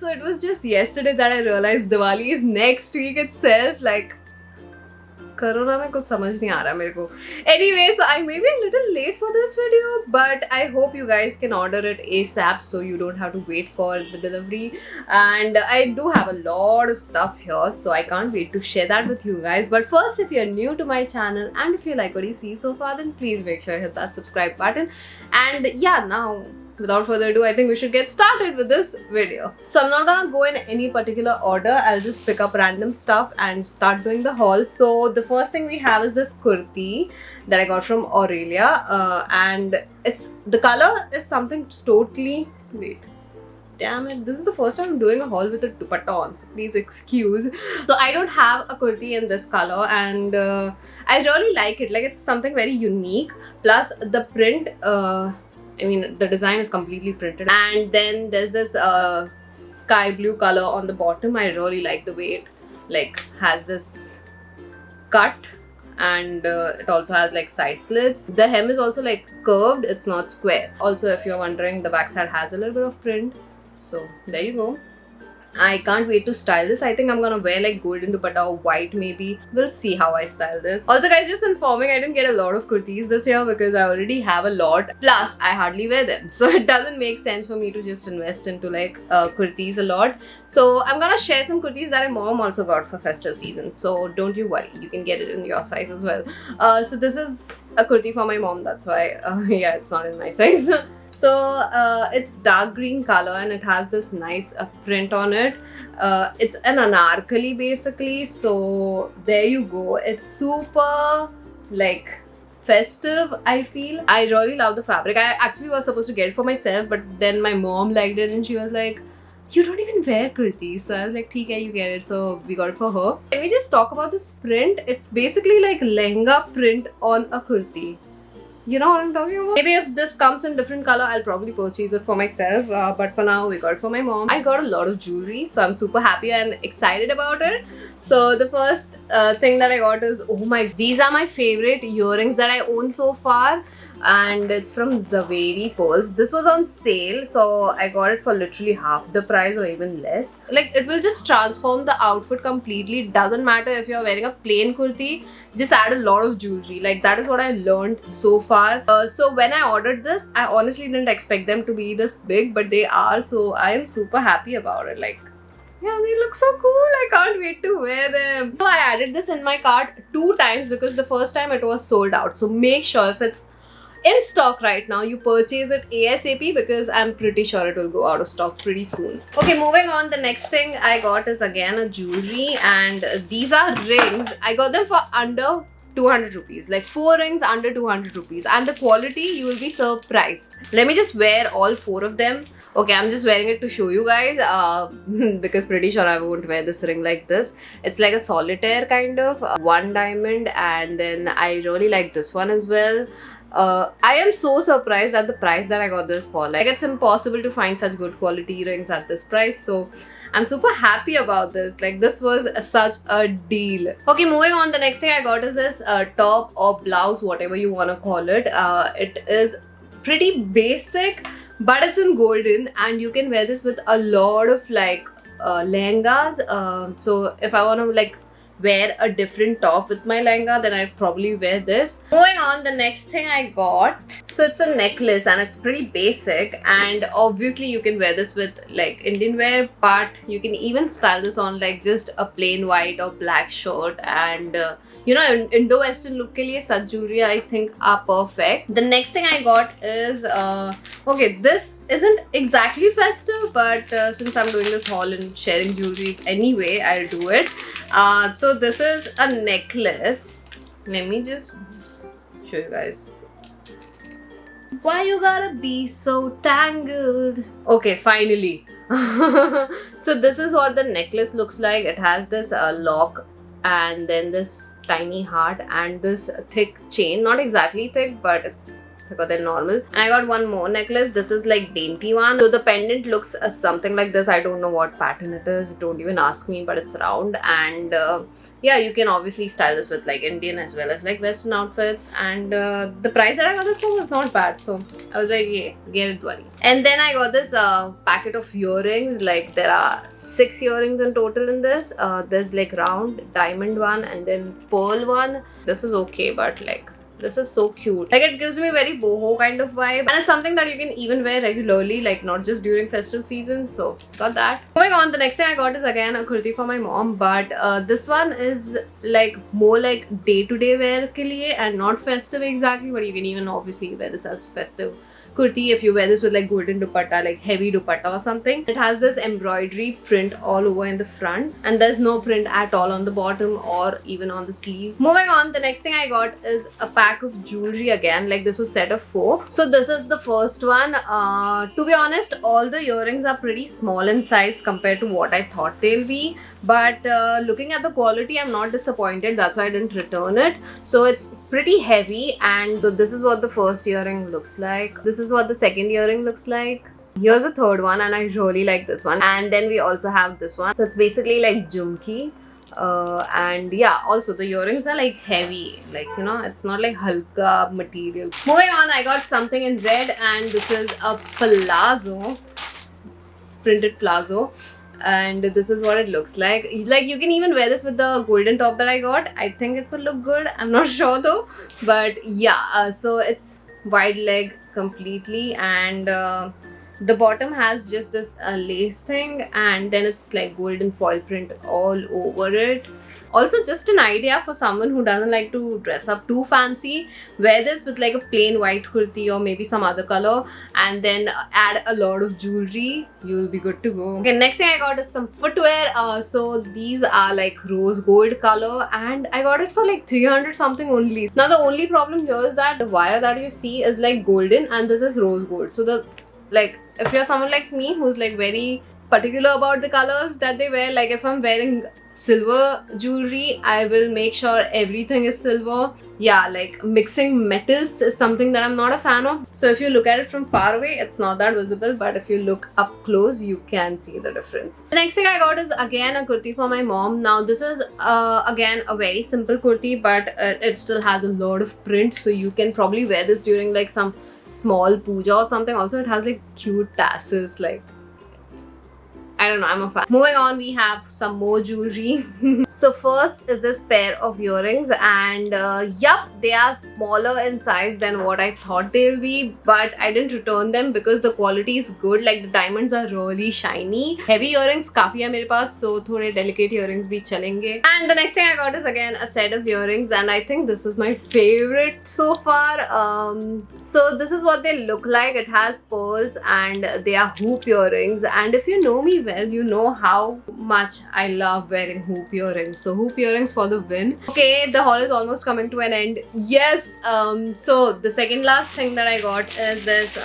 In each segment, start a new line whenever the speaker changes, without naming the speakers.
also, it was just yesterday that I realized Diwali is next week itself. Like, Corona mein kuch samajh nahi aa raha mere ko. Anyway, so I may be a little late for this video, but I hope you guys can order it ASAP so you don't have to wait for the delivery. And I do have a lot of stuff here, so I can't wait to share that with you guys. But first, if you're new to my channel and if you like what you see so far, then please make sure you hit that subscribe button. And yeah, now without further ado, I think we should get started with this video. So I'm not gonna go in any particular order. I'll just pick up random stuff and start doing the haul. So the first thing we have is this kurti that I got from Aurelia, and the color is something totally, damn it, this is the first time I'm doing a haul with a dupatta on, so please excuse. So I don't have a kurti in this color, and I really like it. Like, it's something very unique. Plus the print, I mean, the design is completely printed. And then there's this sky blue color on the bottom. I really like the way it like has this cut, and it also has like side slits. The hem is also like curved, it's not square. Also, if you're wondering, the backside has a little bit of print. So there you go. I can't wait to style this. I think I'm gonna wear like golden dupatta or white maybe. We'll see how I style this. Also guys, just informing, I didn't get a lot of kurtis this year because I already have a lot. Plus, I hardly wear them. So it doesn't make sense for me to just invest into like kurtis a lot. So I'm gonna share some kurtis that my mom also got for festive season. So don't you worry, you can get it in your size as well. So this is a kurti for my mom, that's why, yeah, it's not in my size. So it's dark green color and it has this nice print on it. It's an anarkali basically. So there you go. It's super like festive, I feel. I really love the fabric. I actually was supposed to get it for myself, but then my mom liked it and she was like, you don't even wear kurtis. So I was like, okay, you get it. So we got it for her. Can we just talk about this print? It's basically like lehenga print on a kurti. You know what I'm talking about? Maybe if this comes in different color, I'll probably purchase it for myself. But for now, we got it for my mom. I got a lot of jewelry, so I'm super happy and excited about it. So the first thing that I got is, oh my, these are my favorite earrings that I own so far. And it's from Zaveri Pearls. This was on sale, so I got it for literally half the price or even less. Like, it will just transform the outfit completely. It doesn't matter if you're wearing a plain kurti, just add a lot of jewelry. Like, that is what I learned so far. So when I ordered this, I honestly didn't expect them to be this big, but they are. So I am super happy about it. Like, yeah, they look so cool. I can't wait to wear them. So I added this in my cart 2 times because the first time it was sold out. So make sure if it's in stock right now, you purchase it ASAP because I'm pretty sure it will go out of stock pretty soon. Okay, moving on. The next thing I got is again a jewelry, and these are rings. I got them for under 200 rupees, like 4 rings under 200 rupees, and the quality, you will be surprised. Let me just wear all 4 of them. Okay, I'm just wearing it to show you guys because pretty sure I won't wear this ring like this. It's like a solitaire kind of, 1 diamond, and then I really like this one as well. I am so surprised at the price that I got this for. Like, it's impossible to find such good quality rings at this price. So I'm super happy about this. Like, this was such a deal. Okay, moving on. The next thing I got is this top or blouse, whatever you want to call it. It is pretty basic, but it's in golden, and you can wear this with a lot of like lehengas. So if I want to like wear a different top with my lehenga, then I'd probably wear this. Moving on, the next thing I got, so it's a necklace and it's pretty basic, and obviously you can wear this with like Indian wear, but you can even style this on like just a plain white or black shirt, and you know, Indo-Western look ke liye such jewelry I think are perfect. The next thing I got is okay, this isn't exactly festive, but since I'm doing this haul and sharing jewelry anyway, I'll do it. So this is a necklace. Let me just show you guys. Why you gotta be so tangled? Okay, finally. So this is what the necklace looks like. It has this lock, and then this tiny heart, and this thick chain. Not exactly thick, but it's thicker than normal. And I got one more necklace. This is like dainty one. So the pendant looks something like this. I don't know what pattern it is. Don't even ask me, but it's round. And yeah, you can obviously style this with like Indian as well as like Western outfits. And the price that I got this for was not bad. So I was like, yeah, get it, Dhwani. And then I got this packet of earrings. Like there are 6 earrings in total in this. There's like round, diamond one, and then pearl one. This is okay, but like this is so cute. Like it gives me very boho kind of vibe, and it's something that you can even wear regularly, like not just during festive season. So got that. Moving on, the next thing I got is again a kurti for my mom, but this one is like more like day-to-day wear ke liye and not festive exactly, but you can even obviously wear this as festive kurti if you wear this with like golden dupatta, like heavy dupatta or something. It has this embroidery print all over in the front, and there's no print at all on the bottom or even on the sleeves. Moving on, the next thing I got is a pack of jewelry again. Like this was set of 4. So this is the first one. To be honest, all the earrings are pretty small in size compared to what I thought they'll be. But looking at the quality, I'm not disappointed. That's why I didn't return it. So it's pretty heavy, and so this is what the first earring looks like. This is what the second earring looks like. Here's a third one, and I really like this one. And then we also have this one. So it's basically like jhumki. And yeah, also the earrings are like heavy, like, you know, it's not like halka material. Moving on, I got something in red, and this is a palazzo, printed palazzo. And this is what it looks like. Like you can even wear this with the golden top that I got. I think it will look good. I'm not sure though. But yeah, so it's wide leg completely, and the bottom has just this lace thing, and then it's like golden foil print all over it. Also, just an idea for someone who doesn't like to dress up too fancy, wear this with like a plain white kurti or maybe some other color, and then add a lot of jewelry. You'll be good to go. Okay, next thing I got is some footwear. So these are like rose gold color, and I got it for like 300 something only. Now the only problem here is that the wire that you see is like golden, and this is rose gold. So the like, if you're someone like me who's like very particular about the colors that they wear, like if I'm wearing silver jewelry, I will make sure everything is silver. Yeah, like mixing metals is something that I'm not a fan of. So if you look at it from far away, it's not that visible, but if you look up close, you can see the difference. The next thing I got is again a kurti for my mom. Now this is again a very simple kurti, but it still has a lot of print, so you can probably wear this during like some small puja or something. Also, it has like cute tassels, like I don't know, I'm a fan. Moving on, we have some more jewelry. So first is this pair of earrings, and yup, they are smaller in size than what I thought they'll be, but I didn't return them because the quality is good. Like the diamonds are really shiny. Heavy earrings काफी है मेरे पास, so थोड़े delicate earrings भी चलेंगे. And the next thing I got is again a set of earrings, and I think this is my favorite so far. So this is what they look like. It has pearls and they are hoop earrings, and if you know me well, you know how much I love wearing hoop earrings. So hoop earrings for the win. Okay, the haul is almost coming to an end. Yes, so the second last thing that I got is this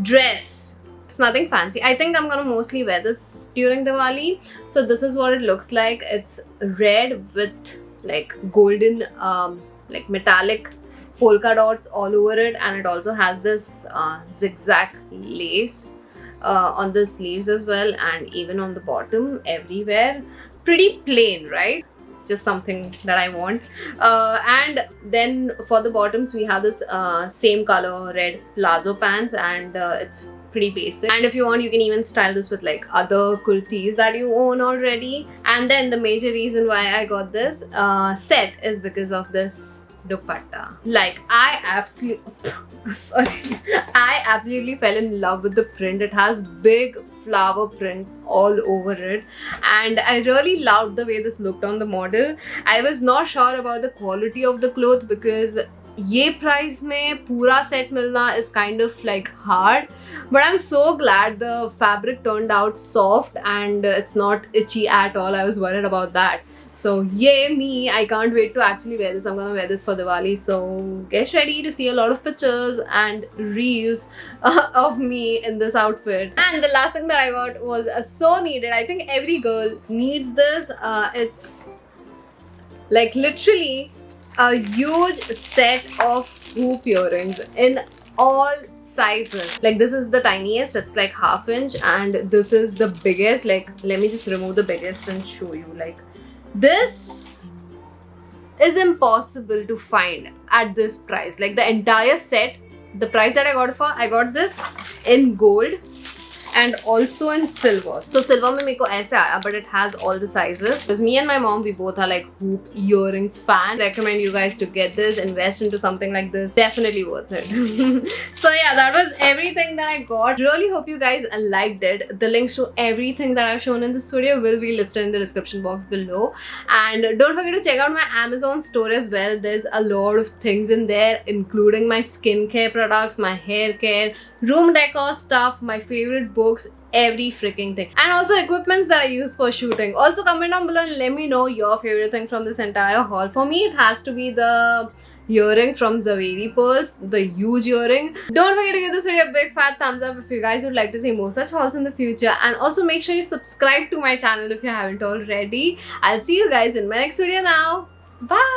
dress. It's nothing fancy. I think I'm gonna mostly wear this during Diwali. So this is what it looks like. It's red with like golden like metallic polka dots all over it, and it also has this zigzag lace on the sleeves as well, and even on the bottom, everywhere. Pretty plain, right? Just something that I want. And then for the bottoms, we have this same color red palazzo pants, and it's pretty basic. And if you want, you can even style this with like other kurtis that you own already. And then the major reason why I got this set is because of this dupatta. Like I absolutely fell in love with the print. It has big flower prints all over it, and I really loved the way this looked on the model. I was not sure about the quality of the cloth because ये price में पूरा set मिलना is kind of like hard, but I'm so glad the fabric turned out soft and it's not itchy at all. I was worried about that. So yay me, I can't wait to actually wear this. I'm gonna wear this for Diwali, so get ready to see a lot of pictures and reels of me in this outfit. And the last thing that I got was so needed. I think every girl needs this. It's like literally a huge set of hoop earrings in all sizes. Like this is the tiniest, it's like half inch, and this is the biggest. Like let me just remove the biggest and show you. Like this is impossible to find at this price. Like the entire set, the price that I got this in gold and also in silver. So silver mein meko aise aaya, but it has all the sizes. Because me and my mom, we both are like hoop earrings fan. Recommend you guys to get this, invest into something like this. Definitely worth it. So yeah, that was everything that I got. Really hope you guys liked it. The links to everything that I've shown in this video will be listed in the description box below. And don't forget to check out my Amazon store as well. There's a lot of things in there, including my skincare products, my hair care, room decor stuff, my favorite books, every freaking thing, and also equipments that I use for shooting. Also comment down below and let me know your favorite thing from this entire haul. For me, it has to be the earring from Zaveri Pearls, the huge earring. Don't forget to give this video a big fat thumbs up if you guys would like to see more such hauls in the future, and also make sure you subscribe to my channel if you haven't already. I'll see you guys in my next video now. Bye!